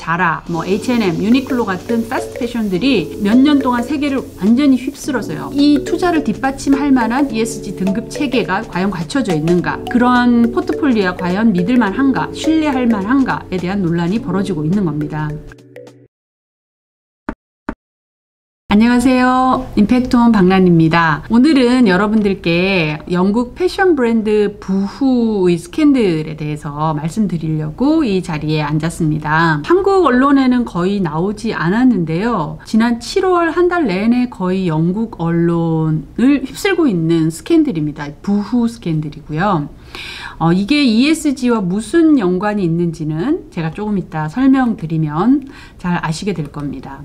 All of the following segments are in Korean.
자라, 뭐 H&M, 유니클로 같은 패스트 패션들이 몇 년 동안 세계를 완전히 휩쓸어서요. 이 투자를 뒷받침할 만한 ESG 등급 체계가 과연 갖춰져 있는가? 그런 포트폴리오가 과연 믿을만한가? 신뢰할 만한가에 대한 논란이 벌어지고 있는 겁니다. 안녕하세요. 임팩트홈 박란입니다. 오늘은 여러분들께 영국 패션 브랜드 부후의 스캔들에 대해서 말씀드리려고 이 자리에 앉았습니다. 한국 언론에는 거의 나오지 않았는데요. 지난 7월 한 달 내내 거의 영국 언론을 휩쓸고 있는 스캔들입니다. 부후 스캔들이고요. 이게 ESG와 무슨 연관이 있는지는 제가 조금 이따 설명드리면 잘 아시게 될 겁니다.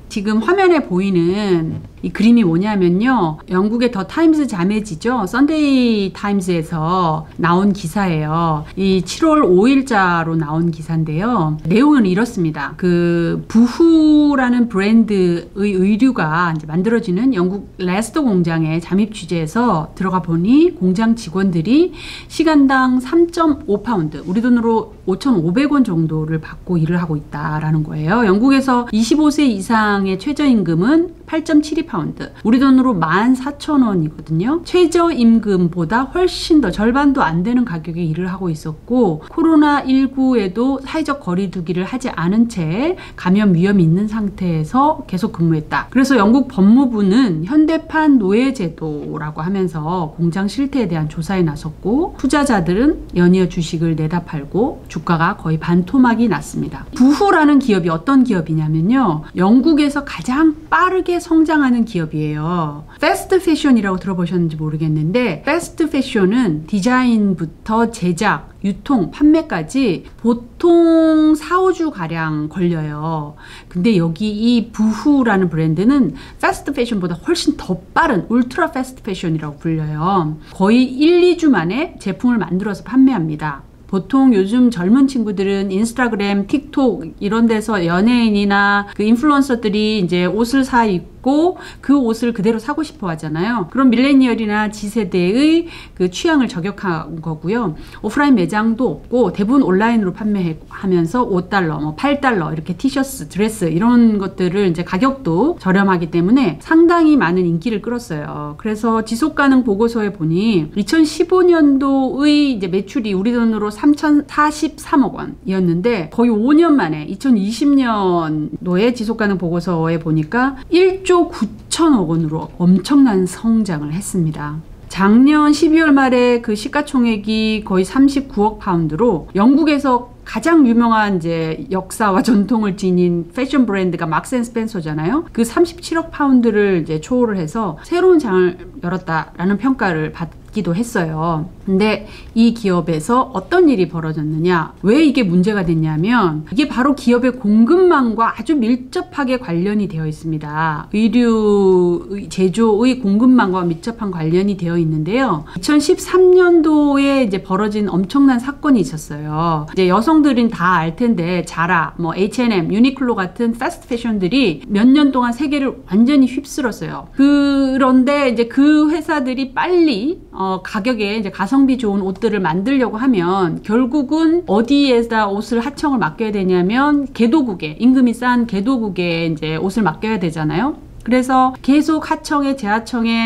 지금 화면에 보이는 이 그림이 뭐냐면요. 영국의 더 타임스 자매지죠. 썬데이 타임스에서 나온 기사예요. 이 7월 5일자로 나온 기사인데요. 내용은 이렇습니다. 그 부후라는 브랜드의 의류가 이제 만들어지는 영국 레스터 공장에 잠입 취재해서 들어가 보니 공장 직원들이 시간당 3.5파운드, 우리 돈으로 5,500원 정도를 받고 일을 하고 있다라는 거예요. 영국에서 25세 이상의 최저임금은 8.72파운드, 우리 돈으로 14,000원이거든요. 최저임금보다 훨씬 더 절반도 안 되는 가격에 일을 하고 있었고, 코로나19에도 사회적 거리두기를 하지 않은 채 감염 위험이 있는 상태에서 계속 근무했다. 그래서 영국 법무부는 현대판 노예제도라고 하면서 공장 실태에 대한 조사에 나섰고, 투자자들은 연이어 주식을 내다 팔고 주가가 거의 반토막이 났습니다. 부후라는 기업이 어떤 기업이냐면요. 영국에서 가장 빠르게 성장하는 기업이에요. 패스트 패션이라고 들어보셨는지 모르겠는데, 패스트 패션은 디자인부터 제작, 유통, 판매까지 보통 4-5주 가량 걸려요. 근데 여기 이 부후라는 브랜드는 패스트 패션보다 훨씬 더 빠른 울트라 패스트 패션이라고 불려요. 거의 1-2주 만에 제품을 만들어서 판매합니다. 보통 요즘 젊은 친구들은 인스타그램, 틱톡 이런 데서 연예인이나 그 인플루언서들이 이제 옷을 사 입고 그 옷을 그대로 사고 싶어 하잖아요. 그런 밀레니얼이나 G세대의 그 취향을 저격한 거고요. 오프라인 매장도 없고 대부분 온라인으로 판매하면서 $5, 뭐 $8 이렇게 티셔츠, 드레스 이런 것들을 이제 가격도 저렴하기 때문에 상당히 많은 인기를 끌었어요. 그래서 지속가능 보고서에 보니 2015년도의 이제 매출이 우리 돈으로 3,043억 원이었는데 거의 5년 만에 2020년도에 지속가능 보고서에 보니까 1조 9천억 원으로 엄청난 성장을 했습니다. 작년 12월 말에 그 시가총액이 거의 39억 파운드로 영국에서 가장 유명한 이제 역사와 전통을 지닌 패션 브랜드가 막스 앤 스펜서잖아요. 그 37억 파운드를 이제 초월을 해서 새로운 장을 열었다라는 평가를 받기도 했어요. 근데 이 기업에서 어떤 일이 벌어졌느냐, 왜 이게 문제가 됐냐면 이게 바로 기업의 공급망과 아주 밀접하게 관련이 되어 있습니다. 의류 제조의 공급망과 밀접한 관련이 되어 있는데요. 2013년도에 이제 벌어진 엄청난 사건이 있었어요. 이제 여성들은 다 알 텐데 자라, 뭐 H&M, 유니클로 같은 패스트 패션들이 몇 년 동안 세계를 완전히 휩쓸었어요. 그런데 이제 그 회사들이 빨리 가격에 이제 가성비 좋은 옷들을 만들려고 하면 결국은 어디에다 옷을 하청을 맡겨야 되냐면 개도국에, 임금이 싼 개도국에 이제 옷을 맡겨야 되잖아요. 그래서 계속 하청에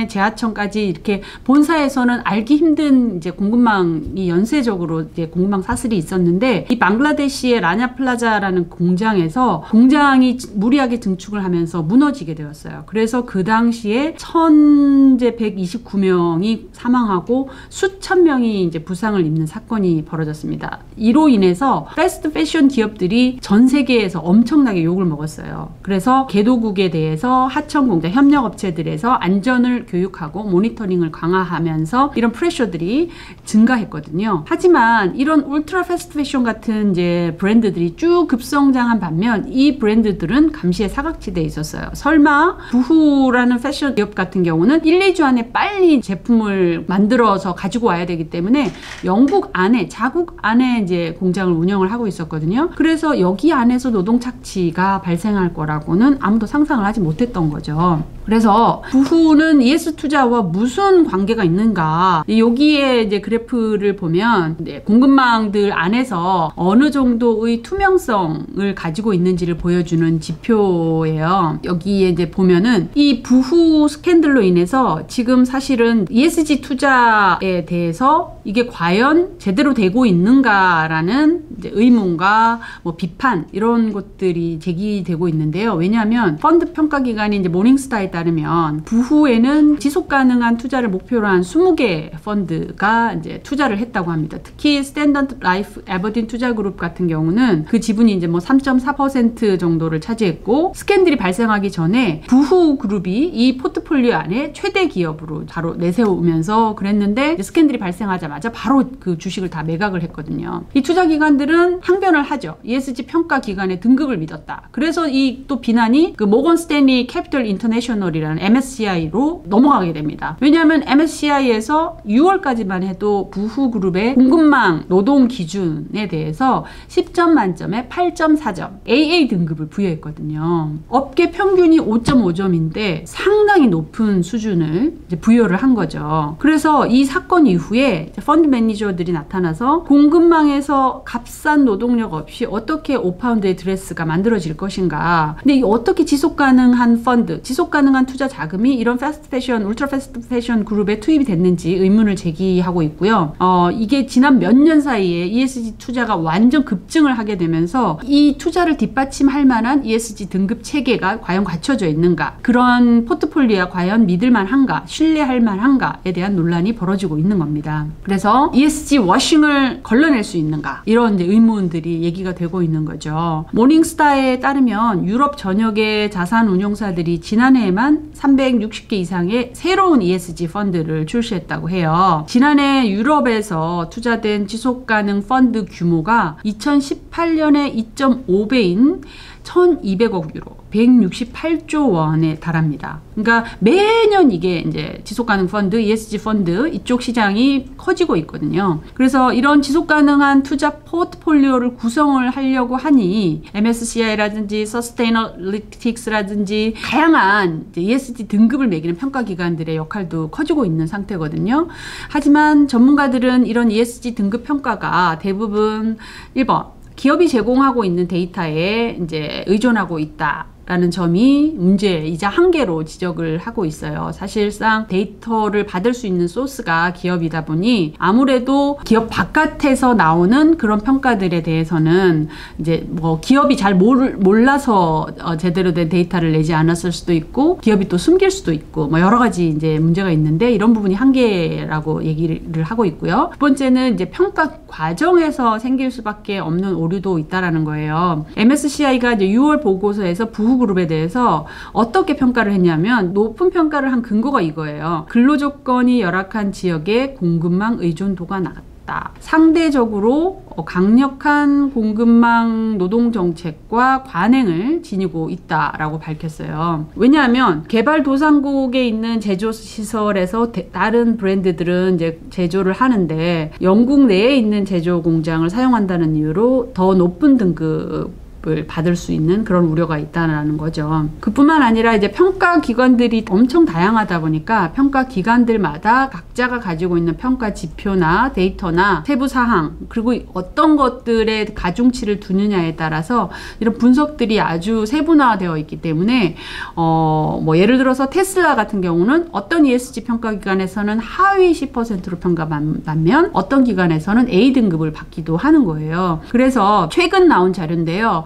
재하청까지 이렇게 본사에서는 알기 힘든 이제 공급망이 연쇄적으로 이제 공급망 사슬이 있었는데, 이 방글라데시의 라냐 플라자라는 공장에서 공장이 무리하게 증축을 하면서 무너지게 되었어요. 그래서 그 당시에 1,129명이 사망하고 수천 명이 이제 부상을 입는 사건이 벌어졌습니다. 이로 인해서 패스트 패션 기업들이 전 세계에서 엄청나게 욕을 먹었어요. 그래서 개도국에 대해서 하청공장, 협력업체들에서 안전을 교육하고 모니터링을 강화하면서 이런 프레셔들이 증가했거든요. 하지만 이런 울트라 패스트 패션 같은 이제 브랜드들이 쭉 급성장한 반면 이 브랜드들은 감시의 사각지대에 있었어요. 설마 부후라는 패션 기업 같은 경우는 1-2주 안에 빨리 제품을 만들어서 가지고 와야 되기 때문에 영국 안에, 자국 안에 이제 공장을 운영을 하고 있었거든요. 그래서 여기 안에서 노동 착취가 발생할 거라고는 아무도 상상을 하지 못했던 거예요. 거죠. 그래서 부후는 ES 투자와 무슨 관계가 있는가? 여기에 이제 그래프를 보면 공급망들 안에서 어느 정도의 투명성을 가지고 있는지를 보여주는 지표예요. 여기에 이제 보면은 이 부후 스캔들로 인해서 지금 사실은 ESG 투자에 대해서 이게 과연 제대로 되고 있는가라는 이제 의문과 뭐 비판 이런 것들이 제기되고 있는데요. 왜냐하면 펀드 평가 기관인 이제 모닝스타에 따르면 부후에는 지속 가능한 투자를 목표로 한 20개 펀드가 이제 투자를 했다고 합니다. 특히 스탠더드 라이프 에버딘 투자그룹 같은 경우는 그 지분이 이제 뭐 3.4% 정도를 차지했고, 스캔들이 발생하기 전에 부후 그룹이 이 포트폴리오 안에 최대 기업으로 바로 내세우면서 그랬는데, 스캔들이 발생하자마자 바로 그 주식을 다 매각을 했거든요. 이 투자 기관들은 항변을 하죠. ESG 평가 기관의 등급을 믿었다. 그래서 이 또 비난이 그 모건 스탠리 캐피털 인터내셔널이라는 MSCI로 넘어가게 됩니다. 왜냐하면 MSCI에서 6월까지만 해도 부후 그룹의 공급망 노동 기준에 대해서 10점 만점에 8.4점 AA 등급을 부여했거든요. 업계 평균이 5.5점인데 상당히 높은 수준을 이제 부여를 한 거죠. 그래서 이 사건 이후에 펀드 매니저들이 나타나서 공급망에서 값싼 노동력 없이 어떻게 5파운드의 드레스가 만들어질 것인가. 근데 어떻게 지속 가능한 펀드, 지속 가능한 투자 자금이 이런 패스트 패션, 울트라 패스트 패션 그룹에 투입이 됐는지 의문을 제기하고 있고요. 이게 지난 몇 년 사이에 ESG 투자가 완전 급증을 하게 되면서 이 투자를 뒷받침할 만한 ESG 등급 체계가 과연 갖춰져 있는가, 그런 포트폴리오가 과연 믿을만한가, 신뢰할 만한가에 대한 논란이 벌어지고 있는 겁니다. 그래서 ESG 워싱을 걸러낼 수 있는가, 이런 이제 의문들이 얘기가 되고 있는 거죠. 모닝스타에 따르면 유럽 전역의 자산 운용사들이 지난해에만 360개 이상의 새로운 ESG 펀드를 출시했다고 해요. 지난해 유럽에서 투자된 지속가능 펀드 규모가 2018년에 2.5배인 1,200억 유로, 168조 원에 달합니다. 그러니까 매년 이게 이제 지속가능 펀드, ESG 펀드 이쪽 시장이 커지고 있거든요. 그래서 이런 지속가능한 투자 포트폴리오를 구성을 하려고 하니 MSCI라든지 서스테이너리틱스라든지 다양한 ESG 등급을 매기는 평가기관들의 역할도 커지고 있는 상태거든요. 하지만 전문가들은 이런 ESG 등급 평가가 대부분 1번 기업이 제공하고 있는 데이터에 이제 의존하고 있다 라는 점이 문제이자 한계로 지적을 하고 있어요. 사실상 데이터를 받을 수 있는 소스가 기업이다 보니 아무래도 기업 바깥에서 나오는 그런 평가들에 대해서는 이제 뭐 기업이 잘 몰라서 제대로 된 데이터를 내지 않았을 수도 있고, 기업이 또 숨길 수도 있고, 뭐 여러 가지 이제 문제가 있는데, 이런 부분이 한계라고 얘기를 하고 있고요. 두 번째는 이제 평가 과정에서 생길 수밖에 없는 오류도 있다라는 거예요. MSCI가 이제 6월 보고서에서 부후 그룹에 대해서 어떻게 평가를 했냐면, 높은 평가를 한 근거가 이거예요. 근로조건이 열악한 지역의 공급망 의존도가 낮다. 상대적으로 강력한 공급망 노동정책과 관행을 지니고 있다라고 밝혔어요. 왜냐하면 개발도상국에 있는 제조시설에서 다른 브랜드들은 이제 제조를 하는데 영국 내에 있는 제조 공장을 사용한다는 이유로 더 높은 등급 받을 수 있는 그런 우려가 있다는 거죠. 그뿐만 아니라 이제 평가 기관들이 엄청 다양하다 보니까 평가 기관들마다 각자가 가지고 있는 평가 지표나 데이터나 세부 사항, 그리고 어떤 것들에 가중치를 두느냐에 따라서 이런 분석들이 아주 세분화되어 있기 때문에 뭐 예를 들어서 테슬라 같은 경우는 어떤 ESG 평가 기관에서는 하위 10%로 평가받으면 어떤 기관에서는 A 등급을 받기도 하는 거예요. 그래서 최근 나온 자료인데요.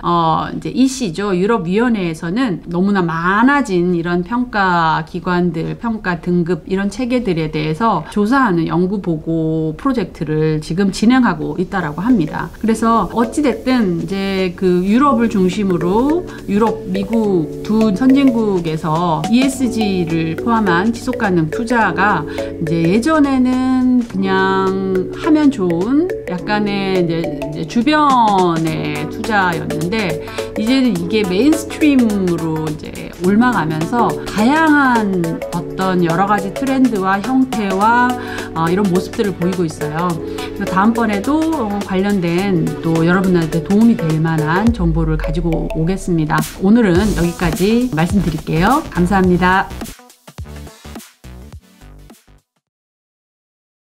이제 EC죠. 유럽위원회에서는 너무나 많아진 이런 평가 기관들, 평가 등급 이런 체계들에 대해서 조사하는 연구 보고 프로젝트를 지금 진행하고 있다라고 합니다. 그래서 어찌됐든 이제 그 유럽을 중심으로 유럽, 미국 두 선진국에서 ESG를 포함한 지속가능 투자가 이제 예전에는 그냥 하면 좋은 약간의 이제 이제 주변의 투자였는데 이제는 이게 메인스트림으로 이제 올라가면서 다양한 어떤 여러 가지 트렌드와 형태와 이런 모습들을 보이고 있어요. 그래서 다음번에도 관련된 또 여러분들한테 도움이 될 만한 정보를 가지고 오겠습니다. 오늘은 여기까지 말씀드릴게요. 감사합니다.